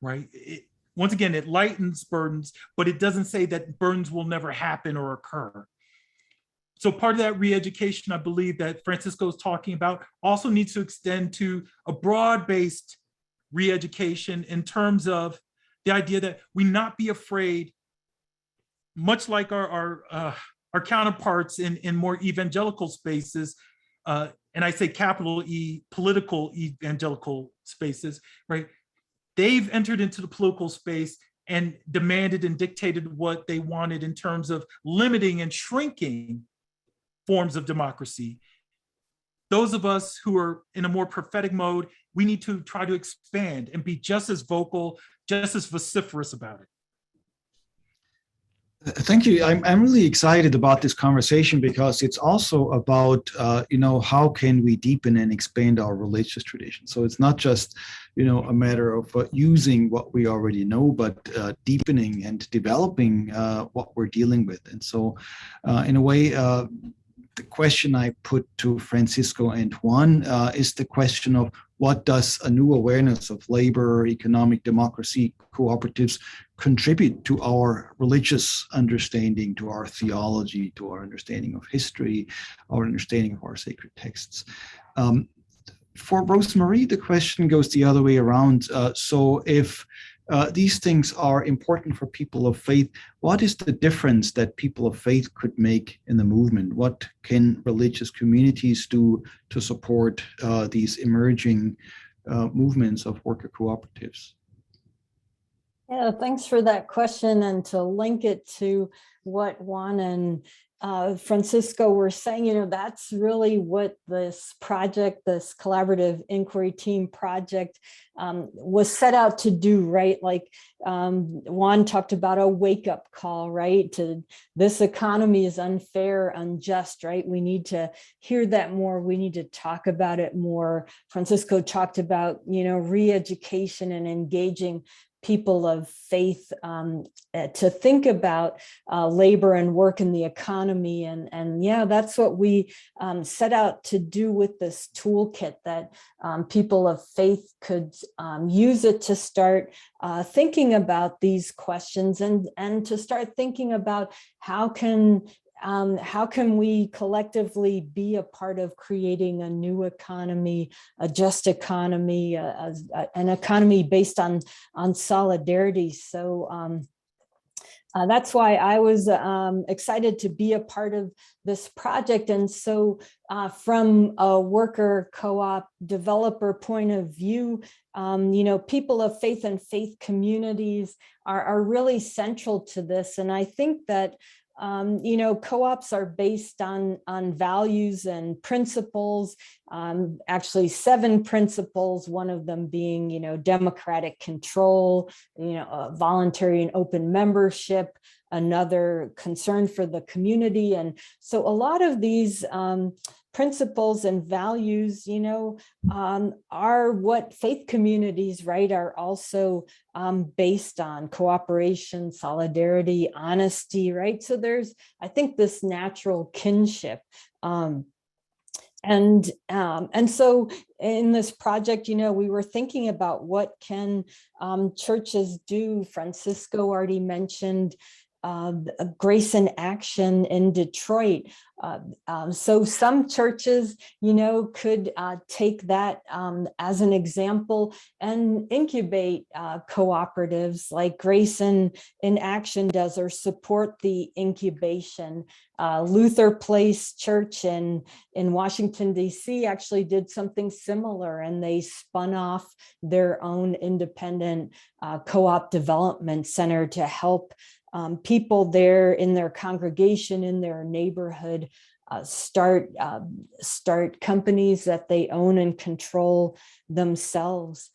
right? Once again, it lightens burdens, but it doesn't say that burdens will never happen or occur. So part of that re-education, I believe, that Francisco is talking about also needs to extend to a broad-based re-education in terms of the idea that we not be afraid, much like our counterparts in more evangelical spaces, and I say capital E, political evangelical spaces, right? They've entered into the political space and demanded and dictated what they wanted in terms of limiting and shrinking forms of democracy. Those of us who are in a more prophetic mode, we need to try to expand and be just as vocal, just as vociferous about it. Thank you. I'm really excited about this conversation because it's also about, how can we deepen and expand our religious tradition? So it's not just, a matter of using what we already know, but deepening and developing what we're dealing with. And so in a way, the question I put to Francisco and Juan is the question of what does a new awareness of labor, economic democracy, cooperatives contribute to our religious understanding, to our theology, to our understanding of history, our understanding of our sacred texts. For Rosemarie, the question goes the other way around. So if these things are important for people of faith, what is the difference that people of faith could make in the movement? What can religious communities do to support these emerging movements of worker cooperatives? Yeah, thanks for that question. And to link it to what Juan and Francisco were saying, that's really what this project, this collaborative inquiry team project was set out to do, right? Like Juan talked about a wake-up call, right? To this economy is unfair, unjust, right? We need to hear that more. We need to talk about it more. Francisco talked about, re-education and engaging people of faith to think about labor and work in the economy. And yeah, that's what we set out to do with this toolkit, that people of faith could use it to start thinking about these questions and to start thinking about how can we collectively be a part of creating a new economy, a just economy, an economy based on solidarity. So that's why I was excited to be a part of this project. And so from a worker co-op developer point of view, people of faith and faith communities are really central to this. And I think that co-ops are based on values and principles, actually 7 principles, one of them being, democratic control, voluntary and open membership, another concern for the community. And so a lot of these principles and values, are what faith communities, right, are also based on: cooperation, solidarity, honesty, right? So there's, I think, this natural kinship. And so in this project, we were thinking about what can churches do. Francisco already mentioned Grace in Action in Detroit. So some churches, could take that as an example and incubate cooperatives like Grace in Action does, or support the incubation. Luther Place Church in Washington, D.C. actually did something similar, and they spun off their own independent co-op development center to help people there in their congregation, in their neighborhood, start companies that they own and control themselves.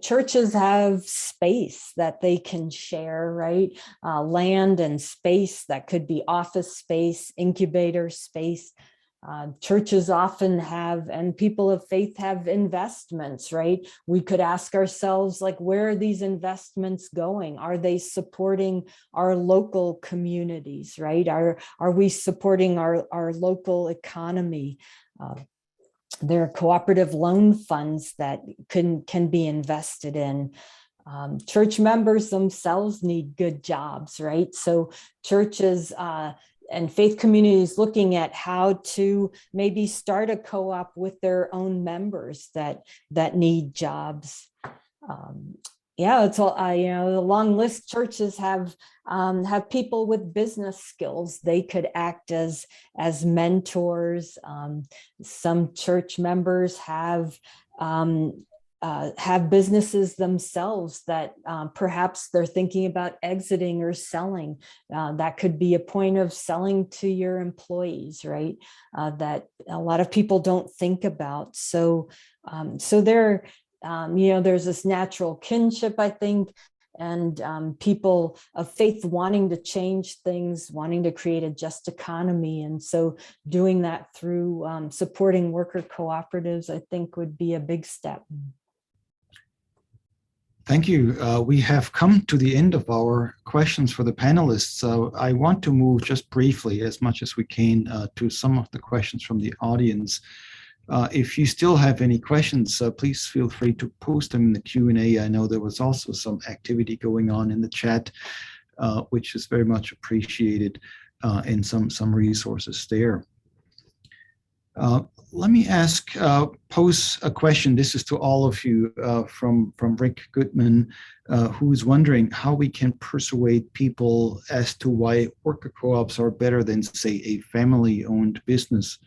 Churches have space that they can share, right? Land and space that could be office space, incubator space. Churches often have, and people of faith have, investments, right? We could ask ourselves, like, where are these investments going? Are they supporting our local communities, right? Are we supporting our local economy? There are cooperative loan funds that can be invested in. Church members themselves need good jobs, right? So churches and faith communities looking at how to maybe start a co-op with their own members that need jobs. It's all, a long list. Churches have people with business skills. They could act as mentors. Some church members have businesses themselves that perhaps they're thinking about exiting or selling. That could be a point of selling to your employees, right? That a lot of people don't think about. So there, there's this natural kinship, I think, and people of faith wanting to change things, wanting to create a just economy. And so doing that through supporting worker cooperatives, I think, would be a big step. Thank you. We have come to the end of our questions for the panelists. So I want to move just briefly, as much as we can, to some of the questions from the audience. If you still have any questions, please feel free to post them in the Q&A. I know there was also some activity going on in the chat, which is very much appreciated, and some resources there. Let me pose a question. This is to all of you, from Rick Goodman, who's wondering how we can persuade people as to why worker co-ops are better than, say, a family-owned business.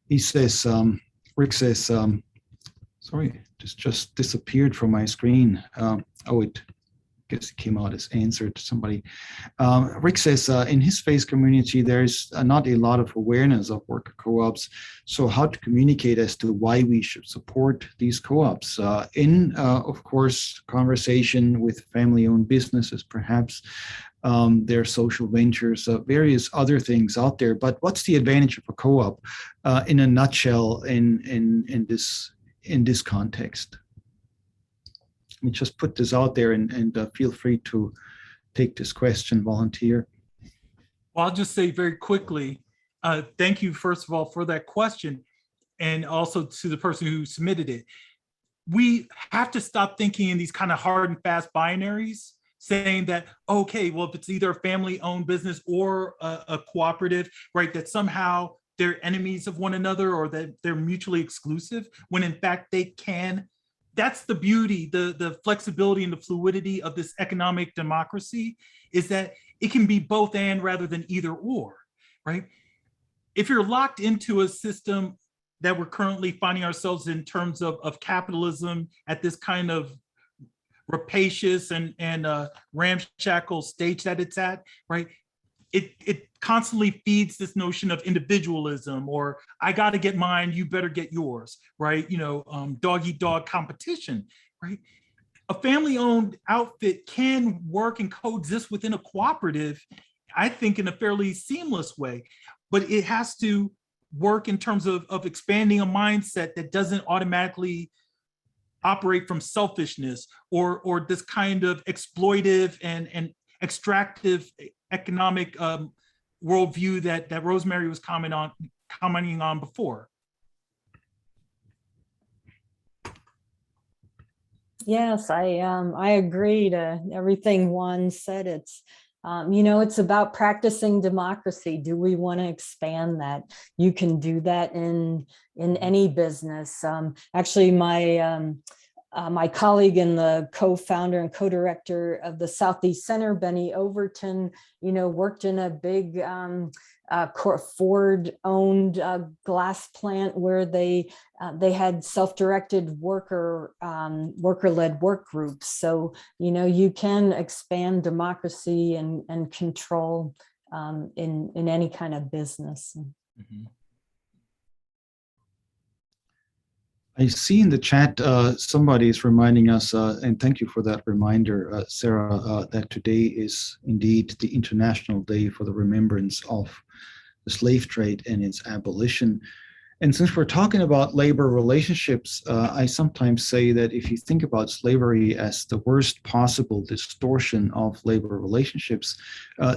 He says, Rick says, sorry, this just disappeared from my screen. I guess it came out as answer to somebody. Rick says, in his faith community, there's not a lot of awareness of worker co-ops. So how to communicate as to why we should support these co-ops? Of course, conversation with family-owned businesses, perhaps, their social ventures, various other things out there. But what's the advantage of a co-op in a nutshell in this context? Let me just put this out there and feel free to take this question, volunteer. Well, I'll just say very quickly, thank you, first of all, for that question, and also to the person who submitted it. We have to stop thinking in these kind of hard and fast binaries, saying that, okay, well, if it's either a family-owned business or a cooperative, right, that somehow they're enemies of one another or that they're mutually exclusive, when in fact they can. That's the beauty, the flexibility and the fluidity of this economic democracy, is that it can be both and rather than either or, right? If you're locked into a system that we're currently finding ourselves in terms of capitalism at this kind of rapacious and ramshackle stage that it's at, right? It constantly feeds this notion of individualism, or I got to get mine, you better get yours, right? Dog eat dog competition, right? A family-owned outfit can work and coexist within a cooperative, I think, in a fairly seamless way, but it has to work in terms of expanding a mindset that doesn't automatically operate from selfishness or this kind of exploitive and extractive economic worldview that Rosemary was commenting on before. Yes, I agree to everything Juan said. It's about practicing democracy. Do we want to expand that? You can do that in any business. Actually, my colleague and the co-founder and co-director of the Southeast Center, Benny Overton, worked in a big Ford-owned glass plant where they had self-directed worker-led work groups. So you can expand democracy and control in any kind of business. Mm-hmm. I see in the chat somebody is reminding us, and thank you for that reminder, Sarah, that today is indeed the International Day for the Remembrance of the Slave Trade and its abolition. And since we're talking about labor relationships, I sometimes say that if you think about slavery as the worst possible distortion of labor relationships,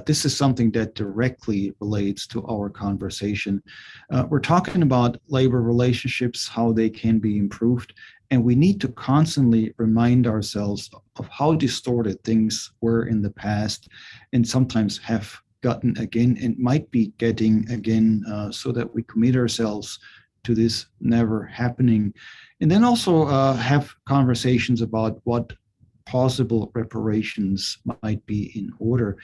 this is something that directly relates to our conversation. We're talking about labor relationships, how they can be improved, and we need to constantly remind ourselves of how distorted things were in the past and sometimes have gotten again and might be getting again, so that we commit ourselves to this never happening. And then also have conversations about what possible reparations might be in order.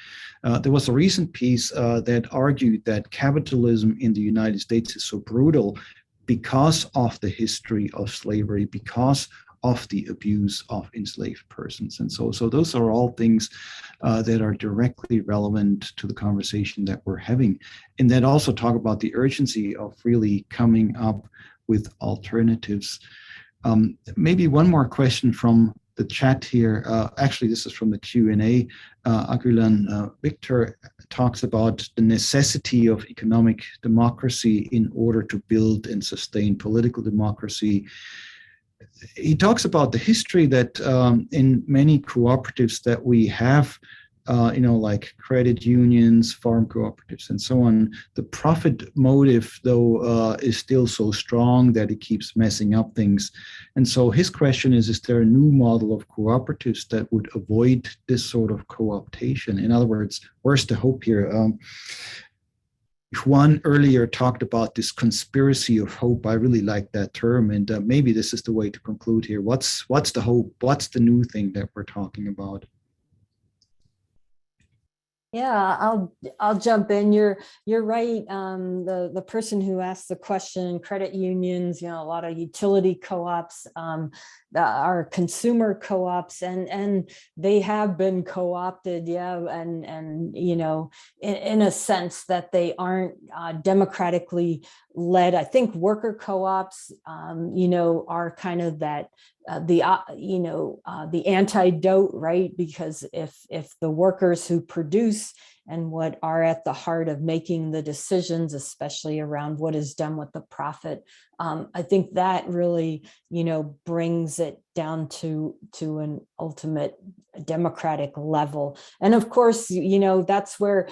There was a recent piece that argued that capitalism in the United States is so brutal because of the history of slavery, because of the abuse of enslaved persons. And so those are all things that are directly relevant to the conversation that we're having. And then also talk about the urgency of really coming up with alternatives. Maybe one more question from the chat here. Actually, this is from the Q&A. Aguilan Victor talks about the necessity of economic democracy in order to build and sustain political democracy. He talks about the history that in many cooperatives that we have, like credit unions, farm cooperatives, and so on, the profit motive, though, is still so strong that it keeps messing up things. And so his question is there a new model of cooperatives that would avoid this sort of co-optation? In other words, where's the hope here? Juan earlier talked about this conspiracy of hope. I really like that term, and maybe this is the way to conclude here. What's the hope? What's the new thing that we're talking about? Yeah, I'll jump in. You're right. The person who asked the question, credit unions, a lot of utility co-ops, are consumer co-ops, and they have been co-opted, and in a sense that they aren't democratically led. I think worker co-ops, are kind of that. The antidote, right? Because if the workers who produce and what are at the heart of making the decisions, especially around what is done with the profit, I think that really, brings it down to an ultimate democratic level. And of course, that's where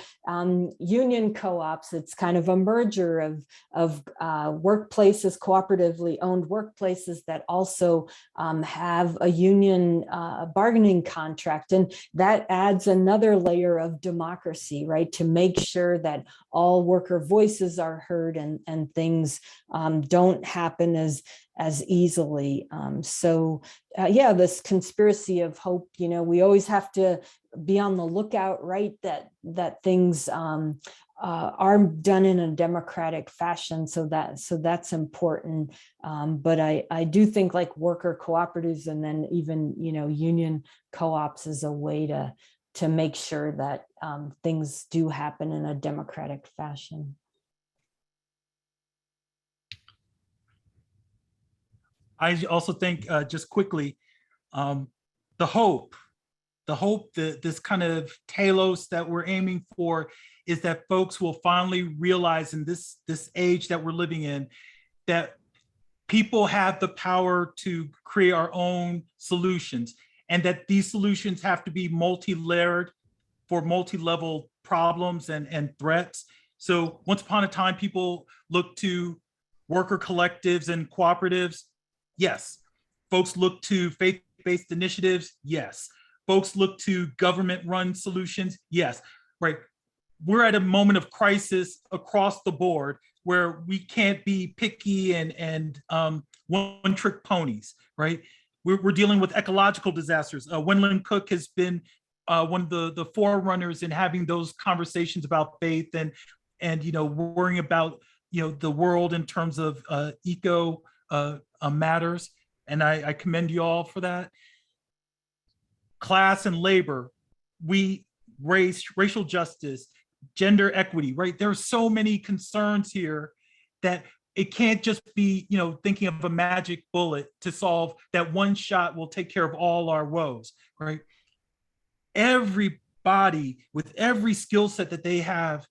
union co-ops, it's kind of a merger of workplaces, cooperatively owned workplaces that also have a union bargaining contract. And that adds another layer of democracy, right? To make sure that all worker voices are heard and things don't happen as easily. This conspiracy of hope, we always have to be on the lookout, right? That things are done in a democratic fashion. So that's important. But I do think like worker cooperatives and then even, union co-ops is a way to to make sure that things do happen in a democratic fashion. I also think, just quickly, the hope, this kind of telos that we're aiming for is that folks will finally realize in this age that we're living in, that people have the power to create our own solutions, and that these solutions have to be multi-layered for multi-level problems and threats. So once upon a time, people looked to worker collectives and cooperatives. Yes. Folks look to faith-based initiatives. Yes. Folks look to government-run solutions. Yes. Right. We're at a moment of crisis across the board where we can't be picky and one-trick ponies. Right. We're dealing with ecological disasters. Wendland-Cook has been one of the forerunners in having those conversations about faith and worrying about the world in terms of eco matters, and I commend you all for that. Class and labor, racial justice, gender equity, right? There are so many concerns here that it can't just be, thinking of a magic bullet to solve that one shot will take care of all our woes, right? Everybody with every skill set that they have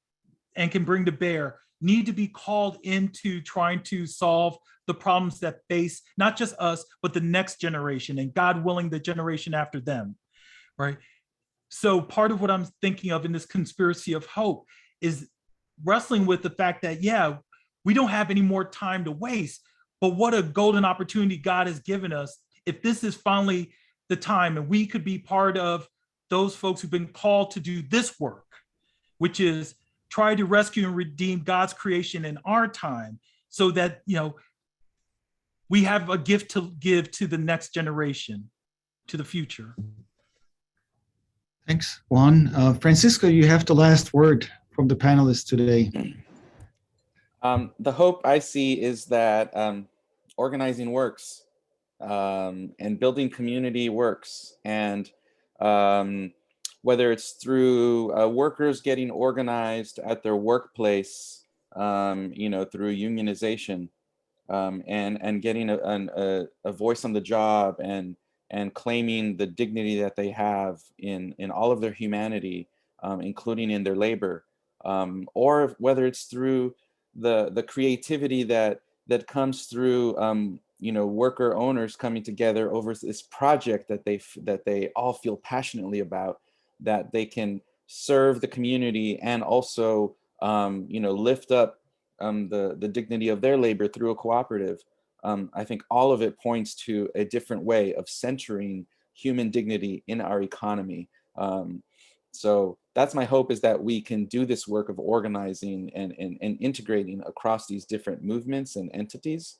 and can bring to bear need to be called into trying to solve the problems that face not just us, but the next generation, and God willing, the generation after them, right? So part of what I'm thinking of in this conspiracy of hope is wrestling with the fact that, yeah, we don't have any more time to waste, but what a golden opportunity God has given us if this is finally the time and we could be part of those folks who've been called to do this work, which is try to rescue and redeem God's creation in our time so that, we have a gift to give to the next generation, to the future. Thanks, Juan. Francisco, you have the last word from the panelists today. The hope I see is that organizing works, and building community works, and whether it's through workers getting organized at their workplace, through unionization, and getting a voice on the job and claiming the dignity that they have in all of their humanity, including in their labor, or whether it's through the creativity that comes through worker owners coming together over this project that they all feel passionately about, that they can serve the community and also lift up the dignity of their labor through a cooperative. I think all of it points to a different way of centering human dignity in our economy. So that's my hope, is that we can do this work of organizing and integrating across these different movements and entities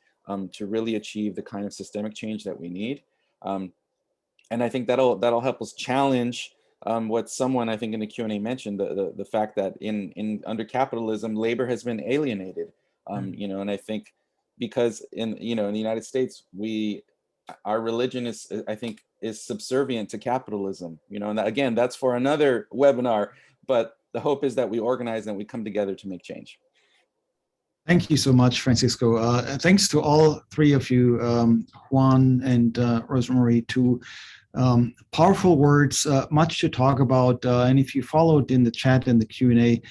to really achieve the kind of systemic change that we need. And I think that'll help us challenge what someone, I think in the Q&A, mentioned, the fact that under capitalism, labor has been alienated. And I think because in the United States, our religion is subservient to capitalism, and again, that's for another webinar, but the hope is that we organize and we come together to make change. Thank you so much, Francisco. Thanks to all three of you, Juan and Rosemary, two powerful words, much to talk about. And if you followed in the chat and the Q&A,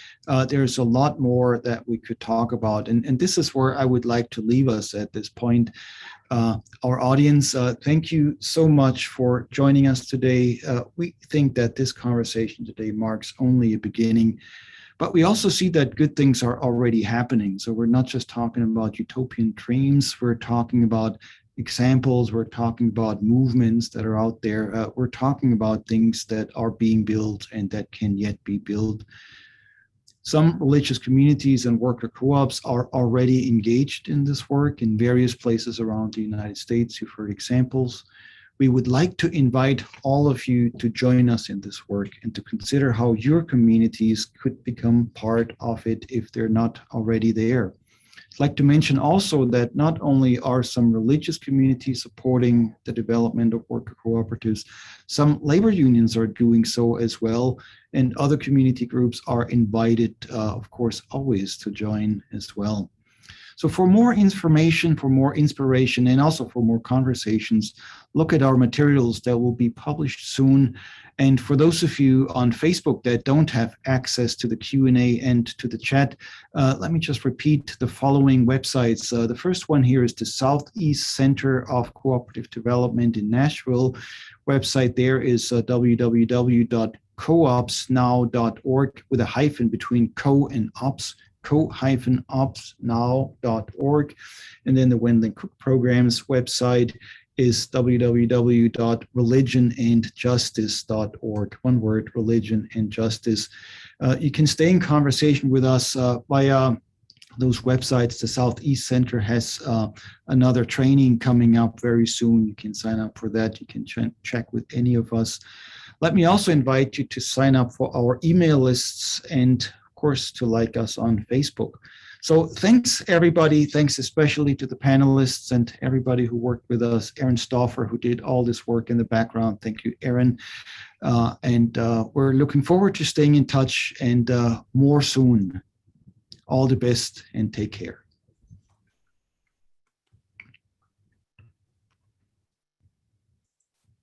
there's a lot more that we could talk about. And this is where I would like to leave us at this point. Our audience, thank you so much for joining us today. We think that this conversation today marks only a beginning, but we also see that good things are already happening. So we're not just talking about utopian dreams, we're talking about examples, we're talking about movements that are out there. We're talking about things that are being built and that can yet be built. Some religious communities and worker co-ops are already engaged in this work in various places around the United States. You've heard examples. We would like to invite all of you to join us in this work and to consider how your communities could become part of it if they're not already there. I'd like to mention also that not only are some religious communities supporting the development of worker cooperatives, some labor unions are doing so as well, and other community groups are invited, of course, always to join as well. So for more information, for more inspiration, and also for more conversations, look at our materials that will be published soon. And for those of you on Facebook that don't have access to the Q&A and to the chat, let me just repeat the following websites. The first one here is the Southeast Center of Cooperative Development in Nashville. Website there is www.coopsnow.org with a hyphen between co and ops, co-opsnow.org. And then the Wendland-Cook Program's website is www.religionandjustice.org. One word, religion and justice. You can stay in conversation with us via those websites. The Southeast Center has another training coming up very soon. You can sign up for that. You can check with any of us. Let me also invite you to sign up for our email lists and, of course, to like us on Facebook. So thanks, everybody. Thanks especially to the panelists and everybody who worked with us. Aaron Stauffer, who did all this work in the background. Thank you, Aaron. And we're looking forward to staying in touch and more soon. All the best and take care.